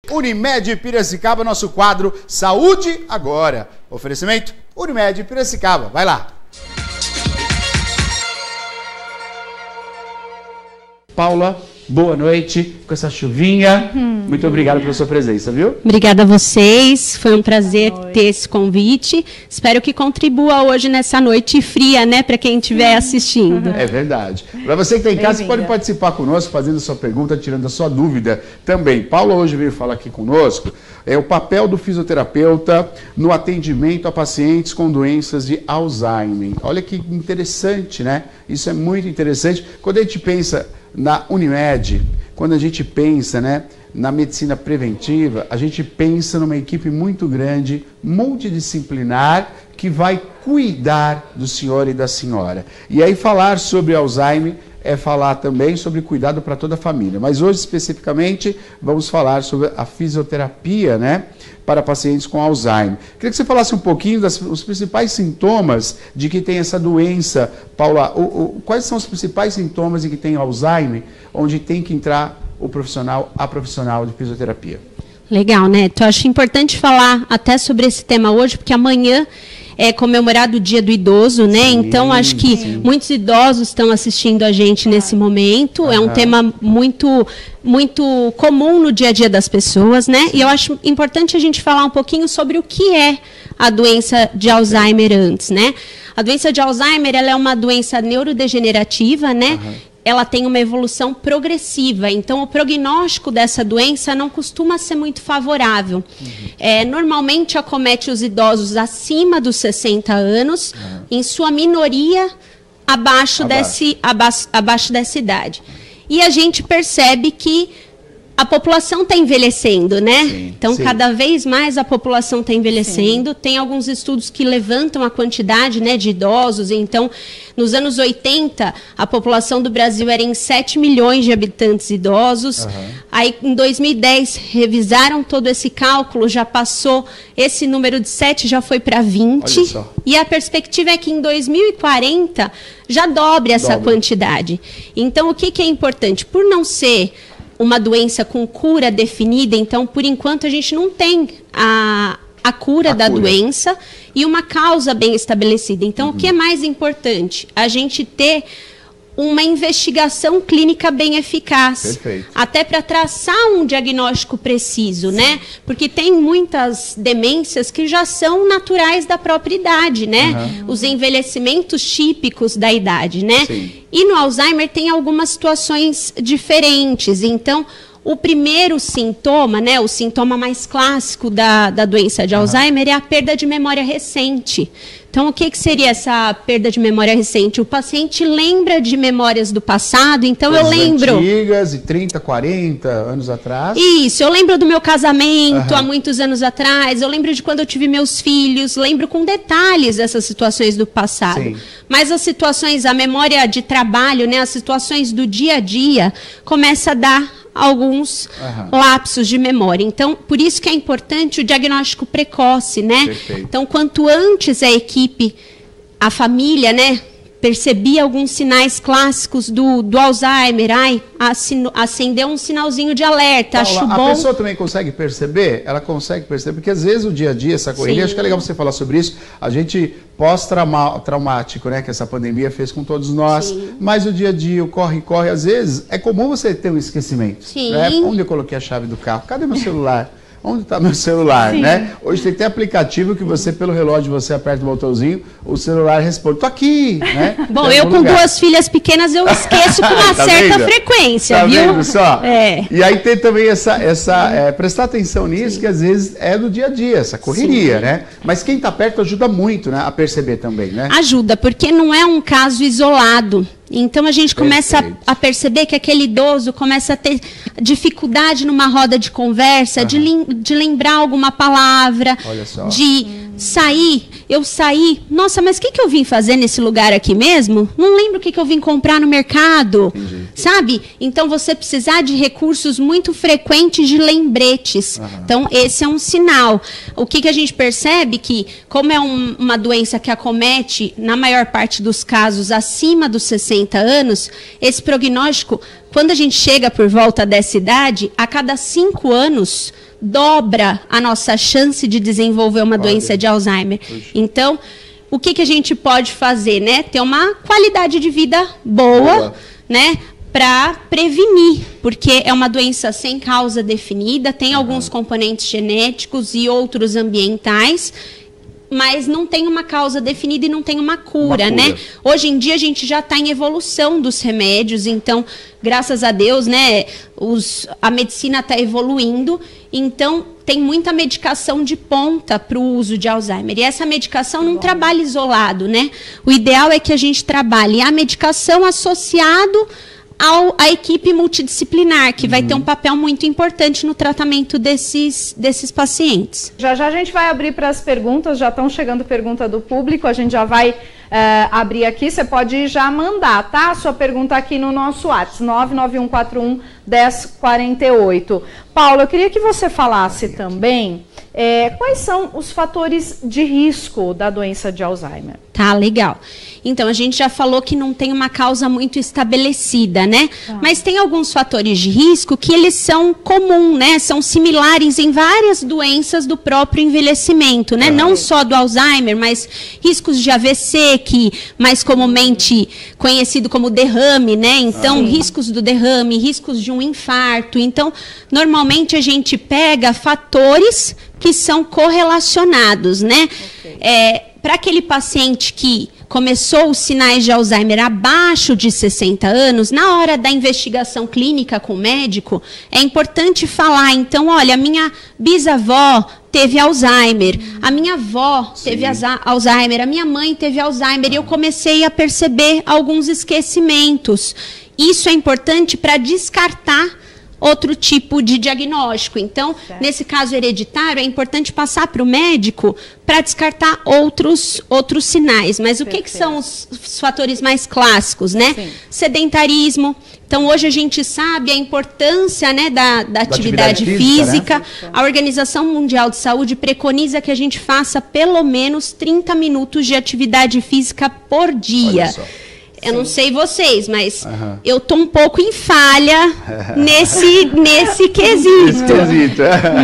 Unimed Piracicaba, nosso quadro Saúde Agora. Oferecimento Unimed Piracicaba. Vai lá. Paula, boa noite, com essa chuvinha. Muito obrigado pela sua presença, viu? Obrigada a vocês, foi um prazer ter esse convite. Espero que contribua hoje nessa noite fria, né, para quem estiver assistindo. É verdade. Para você que está em casa, você pode participar conosco, fazendo a sua pergunta, tirando a sua dúvida também. Paula hoje veio falar aqui conosco, o papel do fisioterapeuta no atendimento a pacientes com doenças de Alzheimer. Olha que interessante, né? Isso é muito interessante. Quando a gente pensa na Unimed, quando a gente pensa, né, na medicina preventiva, a gente pensa numa equipe muito grande, multidisciplinar, que vai cuidar do senhor e da senhora. E aí falar sobre Alzheimer é falar também sobre cuidado para toda a família. Mas hoje, especificamente, vamos falar sobre a fisioterapia, né, para pacientes com Alzheimer. Queria que você falasse um pouquinho dos principais sintomas de que tem essa doença, Paula. Quais são os principais sintomas de que tem Alzheimer, onde tem que entrar a profissional de fisioterapia? Legal, né? Então, acho importante falar até sobre esse tema hoje, porque amanhã é comemorado o Dia do Idoso, né? Sim, então, acho que muitos idosos estão assistindo a gente nesse momento. É um tema muito comum no dia a dia das pessoas, né? E eu acho importante a gente falar um pouquinho sobre o que é a doença de Alzheimer antes, né? A doença de Alzheimer, ela é uma doença neurodegenerativa, né? Ela tem uma evolução progressiva, então o prognóstico dessa doença não costuma ser muito favorável. Normalmente acomete os idosos acima dos 60 anos, em sua minoria abaixo dessa idade. E a gente percebe que a população está envelhecendo, né? Então, cada vez mais a população está envelhecendo. Tem alguns estudos que levantam a quantidade, né, de idosos. Então, nos anos 80, a população do Brasil era em 7 milhões de habitantes idosos. Aí, em 2010, revisaram todo esse cálculo, já passou, esse número de 7 já foi para 20. Olha só. E a perspectiva é que em 2040 já dobre essa quantidade. Então, o que é importante? Por não ser uma doença com cura definida, então, por enquanto, a gente não tem a cura da doença e uma causa bem estabelecida. Então, o que é mais importante? A gente ter uma investigação clínica bem eficaz. Perfeito. Até para traçar um diagnóstico preciso, né? Porque tem muitas demências que já são naturais da própria idade, né? Os envelhecimentos típicos da idade, né? E no Alzheimer tem algumas situações diferentes. Então, o primeiro sintoma, né, o sintoma mais clássico da doença de Alzheimer é a perda de memória recente. Então, o que seria essa perda de memória recente? O paciente lembra de memórias do passado, então eu lembro... antigas, de 30, 40 anos atrás. Isso, eu lembro do meu casamento há muitos anos atrás, eu lembro de quando eu tive meus filhos, lembro com detalhes dessas situações do passado. Mas as situações, a memória de trabalho, né, as situações do dia a dia, começa a dar alguns lapsos de memória. Então, por isso que é importante o diagnóstico precoce, né? Perfeito. Então, quanto antes a equipe, a família, né, percebia alguns sinais clássicos do Alzheimer, acendeu um sinalzinho de alerta, Paula, acho bom. A pessoa também consegue perceber? Ela consegue perceber, porque às vezes o dia a dia, essa correria, acho que é legal você falar sobre isso, a gente pós-traumático, né, que essa pandemia fez com todos nós, mas o dia a dia, o corre-corre, às vezes, é comum você ter um esquecimento. Né? Onde eu coloquei a chave do carro? Cadê meu celular? Onde está meu celular, né? Hoje tem até aplicativo que você, pelo relógio, você aperta o botãozinho, o celular responde, tô aqui, né? Bom, eu com duas filhas pequenas, eu esqueço com uma certa frequência, viu? Tá vendo só? E aí tem também prestar atenção nisso, que às vezes é do dia a dia, essa correria, né? Mas quem está perto ajuda muito, né, a perceber também, né? Ajuda, porque não é um caso isolado. Então, a gente começa a perceber que aquele idoso começa a ter dificuldade numa roda de conversa, de lembrar alguma palavra, de sair. Eu saí, nossa, mas o que eu vim fazer nesse lugar aqui mesmo? Não lembro o que eu vim comprar no mercado, sabe? Então, você precisar de recursos muito frequentes de lembretes. Então, esse é um sinal. O que a gente percebe que, como é uma doença que acomete, na maior parte dos casos, acima dos 60 anos, esse prognóstico, quando a gente chega por volta dessa idade, a cada 5 anos, dobra a nossa chance de desenvolver uma doença de Alzheimer. Então, o que a gente pode fazer, né? Ter uma qualidade de vida boa. Né? Para prevenir, porque é uma doença sem causa definida, tem alguns componentes genéticos e outros ambientais, mas não tem uma causa definida e não tem uma cura, né? Hoje em dia a gente já está em evolução dos remédios, então, graças a Deus, né, a medicina está evoluindo, então tem muita medicação de ponta para o uso de Alzheimer. E essa medicação não trabalha isolado, né? O ideal é que a gente trabalhe a medicação associado à equipe multidisciplinar, que vai ter um papel muito importante no tratamento desses pacientes. Já a gente vai abrir para as perguntas, já estão chegando pergunta do público, a gente já vai abrir aqui, você pode já mandar, tá? A sua pergunta aqui no nosso WhatsApp, 991411048. Paulo, eu queria que você falasse também quais são os fatores de risco da doença de Alzheimer. Tá, legal. Então, a gente já falou que não tem uma causa muito estabelecida, né? Mas tem alguns fatores de risco que eles são comuns, né? São similares em várias doenças do próprio envelhecimento, né? Não só do Alzheimer, mas riscos de AVC, que mais comumente conhecido como derrame, né? Então, riscos do derrame, riscos de um infarto. Então, normalmente a gente pega fatores que são correlacionados, né? Para aquele paciente que começou os sinais de Alzheimer abaixo de 60 anos, na hora da investigação clínica com o médico, é importante falar, então, olha, a minha bisavó teve Alzheimer, a minha avó teve Alzheimer, a minha mãe teve Alzheimer, e eu comecei a perceber alguns esquecimentos. Isso é importante para descartar outro tipo de diagnóstico. Então, nesse caso hereditário, é importante passar para o médico para descartar outros sinais. Mas o que são os fatores mais clássicos, né? Sedentarismo. Então, hoje a gente sabe a importância, né, da atividade física. Né? A Organização Mundial de Saúde preconiza que a gente faça pelo menos 30 minutos de atividade física por dia. Olha só. Eu não sei vocês, mas eu tô um pouco em falha nesse quesito.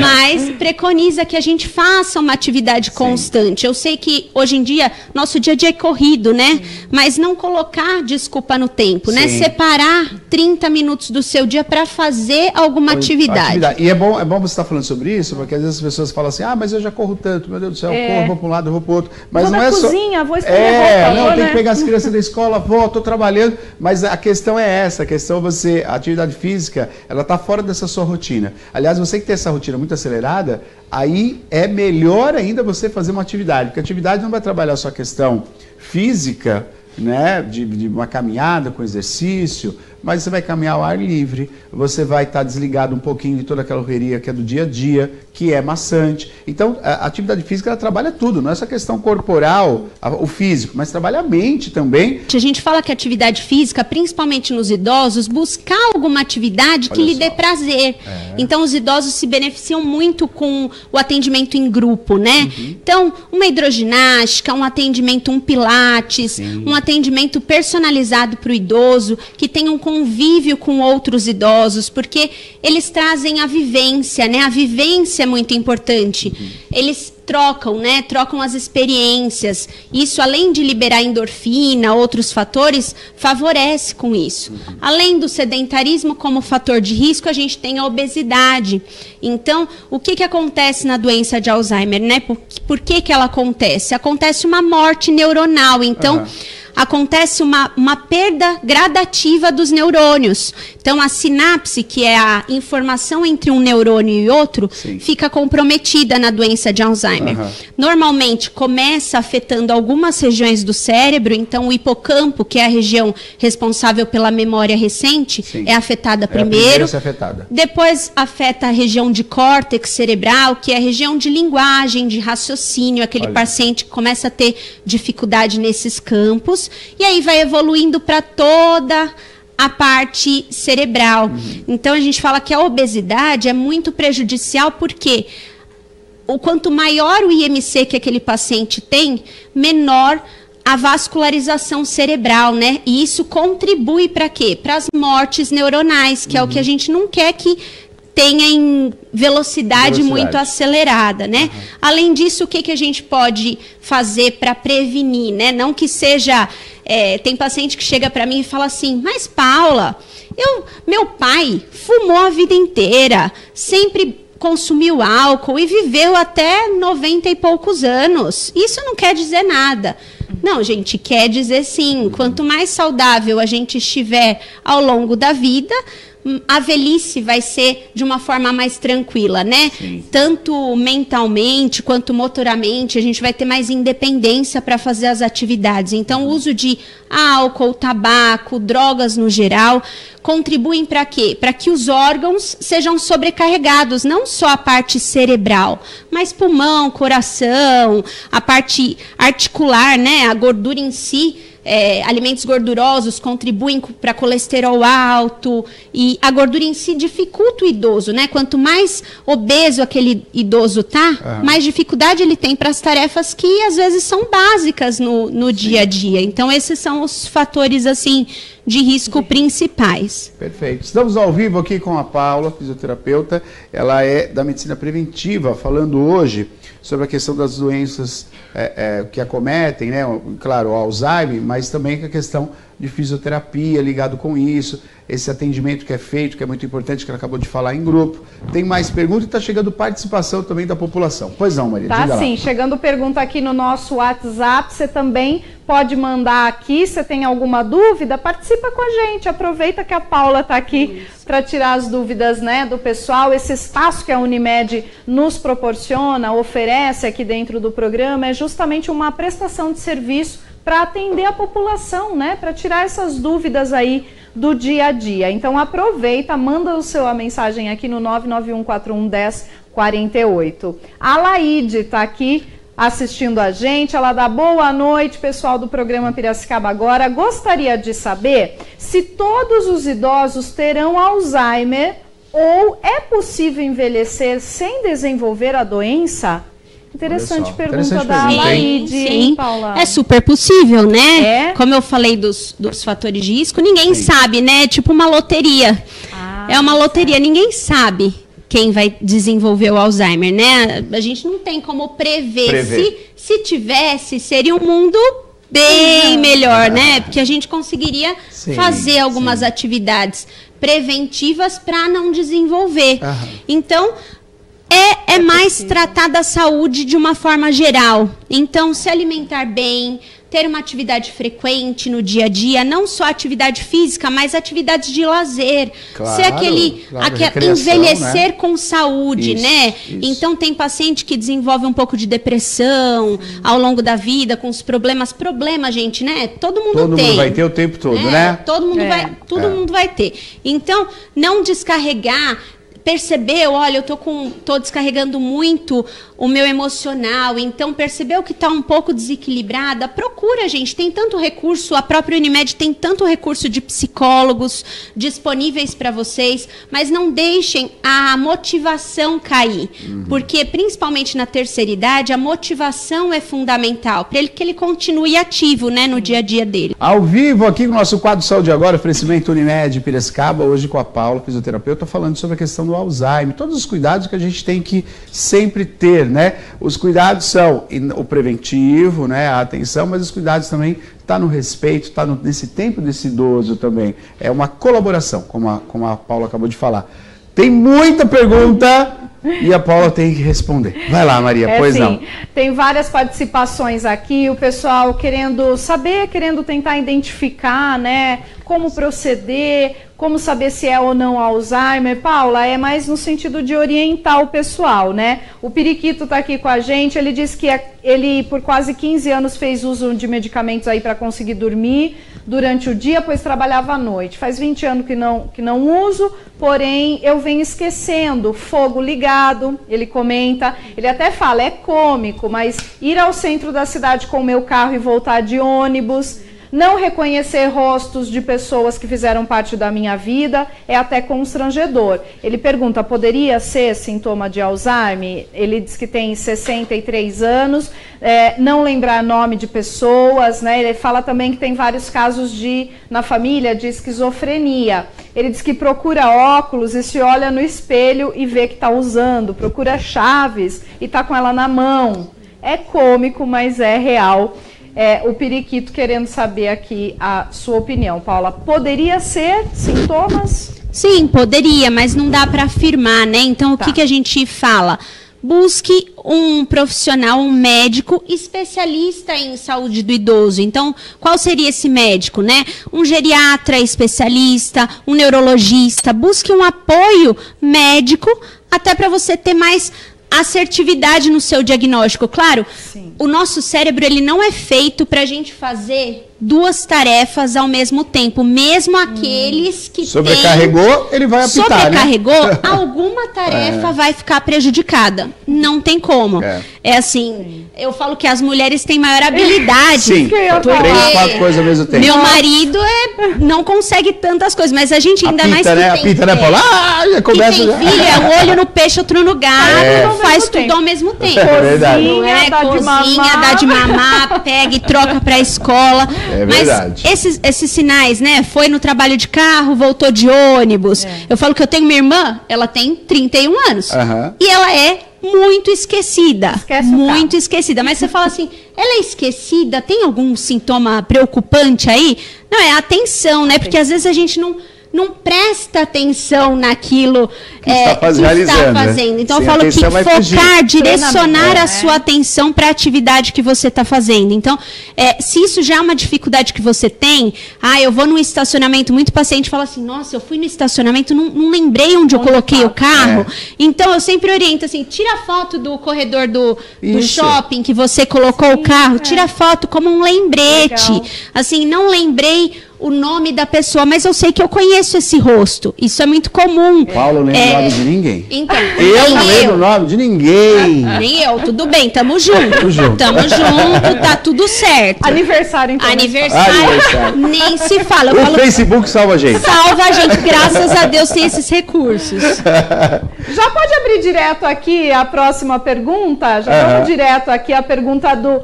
Mas preconiza que a gente faça uma atividade constante. Eu sei que hoje em dia, nosso dia a dia é corrido, né? Mas não colocar desculpa no tempo, né? Separar 30 minutos do seu dia para fazer alguma atividade. E é bom você estar falando sobre isso, porque às vezes as pessoas falam assim, mas eu já corro tanto, meu Deus do céu, corro, vou para um lado, vou para o outro. Mas não é só... vou estender roupa, tem que pegar as crianças da escola, estou trabalhando, mas a questão é essa, a atividade física, ela está fora dessa sua rotina. Aliás, você que tem essa rotina muito acelerada, aí é melhor ainda você fazer uma atividade, porque a atividade não vai trabalhar só a questão física, né, de uma caminhada com exercício, mas você vai caminhar ao ar livre, você vai estar desligado um pouquinho de toda aquela correria que é do dia a dia, que é maçante. Então, a atividade física, ela trabalha tudo, não é só questão corporal, o físico, mas trabalha a mente também. A gente fala que a atividade física, principalmente nos idosos, buscar alguma atividade que lhe dê prazer. Então, os idosos se beneficiam muito com o atendimento em grupo, né? Então, uma hidroginástica, um atendimento, um pilates, um atendimento personalizado para o idoso, que tenha um convívio com outros idosos, porque eles trazem a vivência, né? A vivência é muito importante. Eles trocam, né? Trocam as experiências. Isso, além de liberar endorfina, outros fatores, favorece com isso. Além do sedentarismo como fator de risco, a gente tem a obesidade. Então, o que acontece na doença de Alzheimer, né? Por que ela acontece? Acontece uma morte neuronal. Então, acontece uma perda gradativa dos neurônios. Então, a sinapse, que é a informação entre um neurônio e outro, fica comprometida na doença de Alzheimer. Normalmente, começa afetando algumas regiões do cérebro, então o hipocampo, que é a região responsável pela memória recente, é afetada primeiro. Depois, afeta a região de córtex cerebral, que é a região de linguagem, de raciocínio, aquele paciente que começa a ter dificuldade nesses campos. E aí vai evoluindo para toda a parte cerebral. Então, a gente fala que a obesidade é muito prejudicial porque quanto maior o IMC que aquele paciente tem, menor a vascularização cerebral, né? E isso contribui para quê? Para as mortes neuronais, que é o que a gente não quer que tenha em velocidade muito acelerada, né? Além disso, o que a gente pode fazer para prevenir, né? Não que seja... tem paciente que chega para mim e fala assim, mas Paula, meu pai fumou a vida inteira, sempre consumiu álcool e viveu até 90 e poucos anos. Isso não quer dizer nada. Não, gente, quer dizer sim. Quanto mais saudável a gente estiver ao longo da vida, a velhice vai ser de uma forma mais tranquila, né? Sim. Tanto mentalmente quanto motoramente, a gente vai ter mais independência para fazer as atividades. Então, o uso de álcool, tabaco, drogas no geral, contribuem para quê? Para que os órgãos sejam sobrecarregados, não só a parte cerebral, mas pulmão, coração, a parte articular, né? A gordura em si. Alimentos gordurosos contribuem para colesterol alto e a gordura em si dificulta o idoso, né? Quanto mais obeso aquele idoso tá, mais dificuldade ele tem para as tarefas que às vezes são básicas no dia a dia. Então esses são os fatores assim de risco principais. Perfeito. Estamos ao vivo aqui com a Paula, fisioterapeuta. Ela é da medicina preventiva, falando hoje sobre a questão das doenças que acometem, né? Claro, o Alzheimer, mas também com a questão de fisioterapia ligado com isso, esse atendimento que é feito, que é muito importante, que ela acabou de falar em grupo. Tem mais perguntas e está chegando participação também da população. Pois não, Maria? Tá sim, chegando pergunta aqui no nosso WhatsApp, você também pode mandar aqui, se tem alguma dúvida, participa com a gente, aproveita que a Paula está aqui para tirar as dúvidas, né, do pessoal. Esse espaço que a Unimed nos proporciona, oferece aqui dentro do programa, é justamente uma prestação de serviço para atender a população, né, para tirar essas dúvidas aí do dia a dia. Então aproveita, manda a mensagem aqui no 991411048. A Laide está aqui assistindo a gente, ela dá boa noite, pessoal do programa Piracicaba Agora. Gostaria de saber se todos os idosos terão Alzheimer ou é possível envelhecer sem desenvolver a doença? Interessante pergunta da Laide, hein, Paula? É super possível, né? Como eu falei dos fatores de risco, ninguém sabe, né? É tipo uma loteria. É uma loteria, ninguém sabe quem vai desenvolver o Alzheimer, né? A gente não tem como prever. Se tivesse, seria um mundo bem melhor, né? Porque a gente conseguiria fazer algumas atividades preventivas para não desenvolver. Então, é mais tratar da saúde de uma forma geral. Então, se alimentar bem, ter uma atividade frequente no dia a dia, não só atividade física, mas atividades de lazer. Claro, ser envelhecer, né? Com saúde, né? Isso. Então, tem paciente que desenvolve um pouco de depressão ao longo da vida, com os problemas, gente, né? Todo mundo tem. Todo mundo vai ter o tempo todo, né? Todo mundo vai ter. Então, não descarregar. Percebeu, olha, eu tô descarregando muito o meu emocional, então percebeu que está um pouco desequilibrada, procura, gente, tem tanto recurso, a própria Unimed tem tanto recurso de psicólogos disponíveis para vocês, mas não deixem a motivação cair, porque principalmente na terceira idade, a motivação é fundamental, para que ele continue ativo, né, no dia a dia dele. Ao vivo aqui no nosso quadro Saúde Agora, oferecimento Unimed Piracicaba, hoje com a Paula, fisioterapeuta, falando sobre a questão do Alzheimer, todos os cuidados que a gente tem que sempre ter, né? Os cuidados são o preventivo, né? A atenção, mas os cuidados também está no respeito, está nesse tempo desse idoso também. É uma colaboração, como a Paula acabou de falar. Tem muita pergunta e a Paula tem que responder. Vai lá, Maria, pois não. Tem várias participações aqui, o pessoal querendo saber, querendo tentar identificar, né, como proceder, como saber se é ou não Alzheimer. Paula, é mais no sentido de orientar o pessoal, né? O Periquito está aqui com a gente, ele disse que ele por quase 15 anos fez uso de medicamentos aí para conseguir dormir durante o dia, pois trabalhava à noite. Faz 20 anos que não uso, porém eu venho esquecendo, fogo ligado, ele comenta, ele até fala, é cômico, mas ir ao centro da cidade com o meu carro e voltar de ônibus, Não reconhecer rostos de pessoas que fizeram parte da minha vida é até constrangedor. Ele pergunta, poderia ser sintoma de Alzheimer? Ele diz que tem 63 anos, não lembrar nome de pessoas, né? Ele fala também que tem vários casos na família de esquizofrenia. Ele diz que procura óculos e se olha no espelho e vê que está usando, procura chaves e está com ela na mão. É cômico, mas é real. O periquito querendo saber aqui a sua opinião. Paula, poderia ser sintomas? Sim, poderia, mas não dá para afirmar, né? Então, o que a gente fala? Busque um profissional, um médico especialista em saúde do idoso. Então, qual seria esse médico, né? Um geriatra especialista, um neurologista. Busque um apoio médico até para você ter mais assertividade no seu diagnóstico. Claro, sim, o nosso cérebro ele não é feito para a gente fazer duas tarefas ao mesmo tempo, mesmo aqueles que sobrecarregou, ele vai apitar, sobrecarregou, né? Alguma tarefa vai ficar prejudicada. Não tem como. É assim, eu falo que as mulheres têm maior habilidade. Sim, 3, 4 coisas ao mesmo tempo. Meu marido não consegue tantas coisas, mas a gente ainda mais que né? Apita, né? Fala, já começa. Que tem filho, é um olho no peixe, outro no gado, faz tudo ao mesmo tempo. É verdade. Cozinha, dá de mamar, pega e troca pra escola. É verdade. Mas esses sinais, né? Foi no trabalho de carro, voltou de ônibus. Eu falo que eu tenho uma irmã, ela tem 31 anos. E ela é muito esquecida. Muito esquecida. Mas você fala assim, ela é esquecida? Tem algum sintoma preocupante aí? Não, é a atenção, né? Porque às vezes a gente não presta atenção naquilo que está fazendo. Então, eu falo que focar, direcionar a sua atenção para a atividade que você está fazendo. Então, se isso já é uma dificuldade que você tem, eu vou num estacionamento, muito paciente fala assim, nossa, eu fui no estacionamento, não lembrei onde eu coloquei o carro. Então, eu sempre oriento assim, tira a foto do corredor do shopping que você colocou o carro, tira a foto como um lembrete. Legal. Assim, não lembrei o nome da pessoa, mas eu sei que eu conheço esse rosto. Isso é muito comum. Paulo não lembra o nome de ninguém. Então, eu não lembro o nome de ninguém. Nem eu, tudo bem, tamo junto. Tamo junto, tá tudo certo. Aniversário, então. Aniversário. Nem se fala. O Facebook salva a gente. Salva a gente, graças a Deus tem esses recursos. Já pode abrir direto aqui a próxima pergunta? Já vamos direto aqui a pergunta do...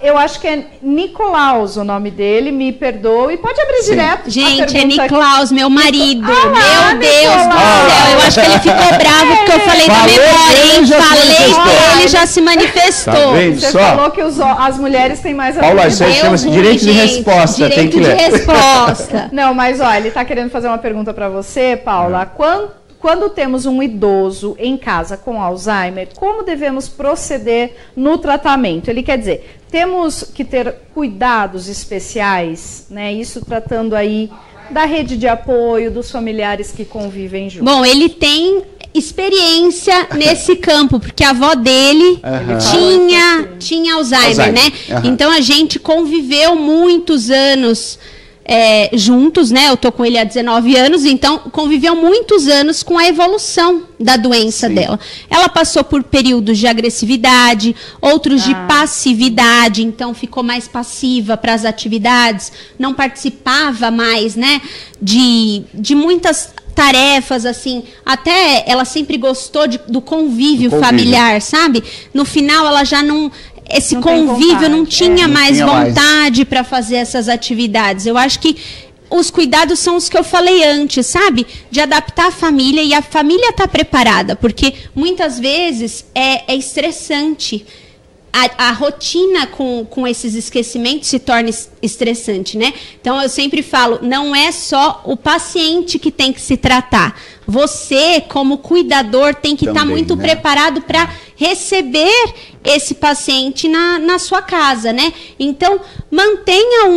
Eu acho que é Nicolaus o nome dele, me perdoe. Pode abrir direto. Gente, é Nicolaus, meu marido. Meu Deus do céu. Eu acho que ele ficou bravo porque eu falei da memória, hein? Falei que ele já se manifestou. Tá vendo Você só? Falou que as mulheres têm mais habilidade. Paula, isso aí chama-se direito de resposta. Direito tem que ler. de resposta. Não, mas olha, ele está querendo fazer uma pergunta para você, Paula. Quando temos um idoso em casa com Alzheimer, como devemos proceder no tratamento? Ele quer dizer, temos que ter cuidados especiais, né? Isso tratando aí da rede de apoio, dos familiares que convivem juntos. Bom, ele tem experiência nesse campo, porque a avó dele tinha Alzheimer, né? Então a gente conviveu muitos anos juntos, né? Eu tô com ele há 19 anos, então conviveu muitos anos com a evolução da doença dela. Ela passou por períodos de agressividade, outros de passividade, então ficou mais passiva para as atividades, não participava mais, né? De muitas tarefas, assim, até ela sempre gostou do convívio familiar, sabe? No final ela já esse convívio não tinha mais vontade para fazer essas atividades. Eu acho que os cuidados são os que eu falei antes, sabe? De adaptar a família e a família está preparada, porque muitas vezes é estressante. A rotina com esses esquecimentos se torna estressante, né? Então, eu sempre falo, não é só o paciente que tem que se tratar. Você, como cuidador, tem que estar muito preparado para receber esse paciente na sua casa, né? Então, mantenha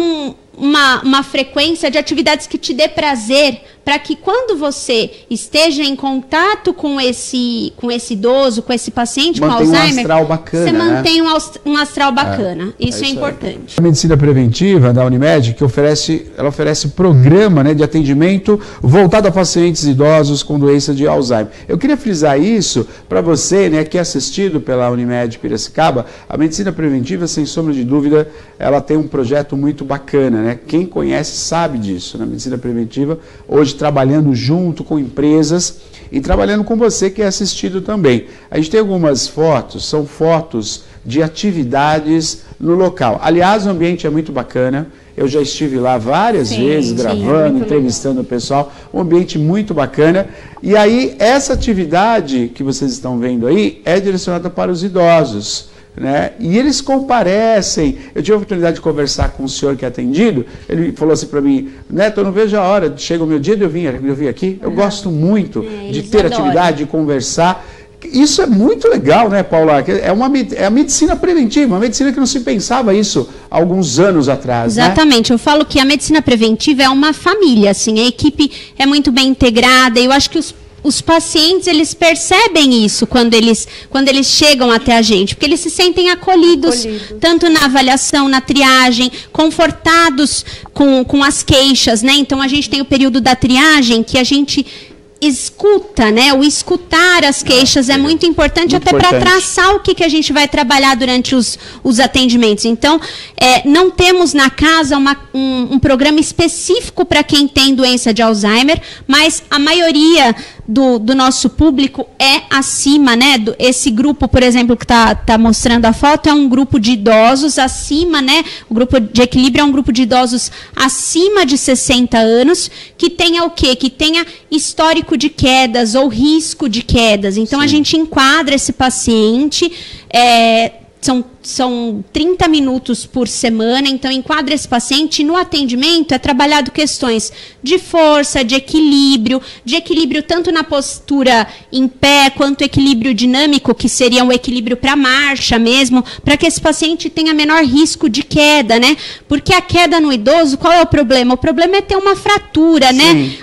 uma frequência de atividades que te dê prazer para que quando você esteja em contato com esse idoso, com esse paciente com Alzheimer, um astral bacana, você mantém um astral bacana. Isso é importante. A medicina preventiva da Unimed, que ela oferece programa, né, de atendimento voltado a pacientes idosos com doença de Alzheimer. Eu queria frisar isso para você, né, que é assistido pela Unimed Piracicaba. A medicina preventiva, sem sombra de dúvida, ela tem um projeto muito bacana, né? Quem conhece sabe disso. Na medicina preventiva, hoje trabalhando junto com empresas e trabalhando com você que é assistido também. A gente tem algumas fotos, são fotos de atividades no local. Aliás, o ambiente é muito bacana. Eu já estive lá várias vezes, gravando, entrevistando o pessoal. Um ambiente muito bacana. E aí, essa atividade que vocês estão vendo aí é direcionada para os idosos, né? E eles comparecem. Eu tive a oportunidade de conversar com o senhor que é atendido. Ele falou assim para mim: Neto, eu não vejo a hora, chega o meu dia de eu vir aqui. Eu gosto muito de ter atividade, de conversar. Isso é muito legal, né, Paula? É a medicina preventiva, uma medicina que não se pensava isso há alguns anos atrás. Exatamente, né? Eu falo que a medicina preventiva é uma família, assim, a equipe é muito bem integrada, e eu acho que os pacientes, eles percebem isso quando eles chegam até a gente, porque eles se sentem acolhidos. Tanto na avaliação, na triagem, confortados com as queixas, né? Então, a gente tem o período da triagem, que a gente escuta, né? O escutar as queixas é muito importante, até para traçar o que a gente vai trabalhar durante os atendimentos. Então, não temos na casa um programa específico para quem tem doença de Alzheimer, mas a maioria do nosso público é acima, né? Esse grupo, por exemplo, que tá mostrando a foto, é um grupo de idosos acima, né? O grupo de equilíbrio é um grupo de idosos acima de 60 anos, que tenha o quê? Que tenha histórico de quedas ou risco de quedas. Então, a gente enquadra esse paciente, são 30 minutos por semana, então enquadra esse paciente, e no atendimento é trabalhado questões de força, de equilíbrio tanto na postura em pé, quanto equilíbrio dinâmico, que seria um equilíbrio para marcha mesmo, para que esse paciente tenha menor risco de queda, né? Porque a queda no idoso, qual é o problema? O problema é ter uma fratura, né?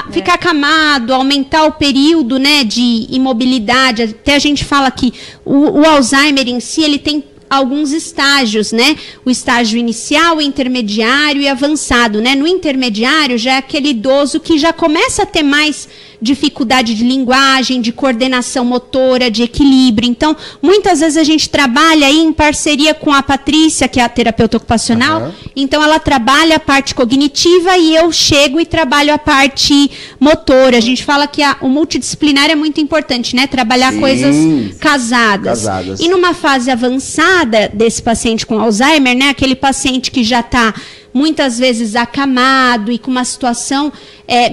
Ficar acamado, aumentar o período, né, de imobilidade. Até a gente fala que o Alzheimer em si, ele tem alguns estágios, né? O estágio inicial, intermediário e avançado, né? No intermediário já é aquele idoso que já começa a ter mais dificuldade de linguagem, de coordenação motora, de equilíbrio. Então, muitas vezes a gente trabalha aí em parceria com a Patrícia, que é a terapeuta ocupacional. Então, ela trabalha a parte cognitiva e eu chego e trabalho a parte motora. A gente fala que o multidisciplinar é muito importante, né? Trabalhar coisas casadas. E numa fase avançada desse paciente com Alzheimer, né? Aquele paciente que já está muitas vezes acamado e com uma situação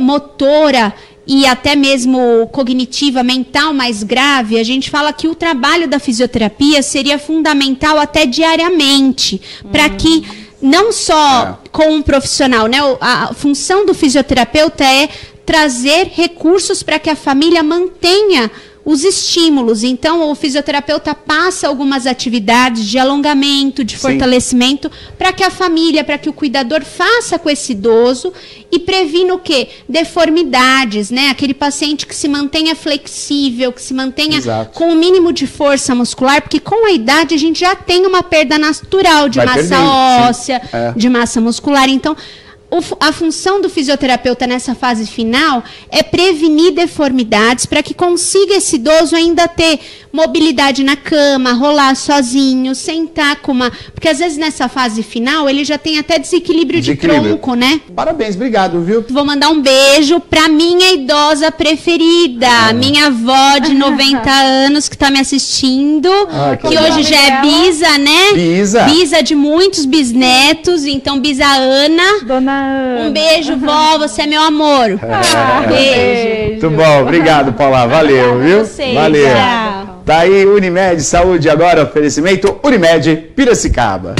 motora e até mesmo cognitiva, mental mais grave, a gente fala que o trabalho da fisioterapia seria fundamental até diariamente, para que não só com um profissional, né? A função do fisioterapeuta é trazer recursos para que a família mantenha os estímulos. Então, o fisioterapeuta passa algumas atividades de alongamento, de fortalecimento, para que a família, para que o cuidador faça com esse idoso e previna o quê? Deformidades, né? Aquele paciente que se mantenha flexível, que se mantenha com o mínimo de força muscular, porque com a idade a gente já tem uma perda natural de massa óssea, de massa muscular. Então, a função do fisioterapeuta nessa fase final é prevenir deformidades para que consiga esse idoso ainda ter mobilidade na cama, rolar sozinho, sentar com uma... Porque às vezes nessa fase final ele já tem até desequilíbrio de tronco, né? Parabéns, obrigado, viu? Vou mandar um beijo para minha idosa preferida, minha avó de 90 anos que está me assistindo, que hoje já é bisa, né? Bisa de muitos bisnetos, então bisa Ana. Dona Ana. Um beijo, vó, você é meu amor. Beijo. Muito bom, obrigado, Paula, valeu, viu? Valeu. Tchau. Tá aí, Unimed Saúde agora, oferecimento Unimed Piracicaba.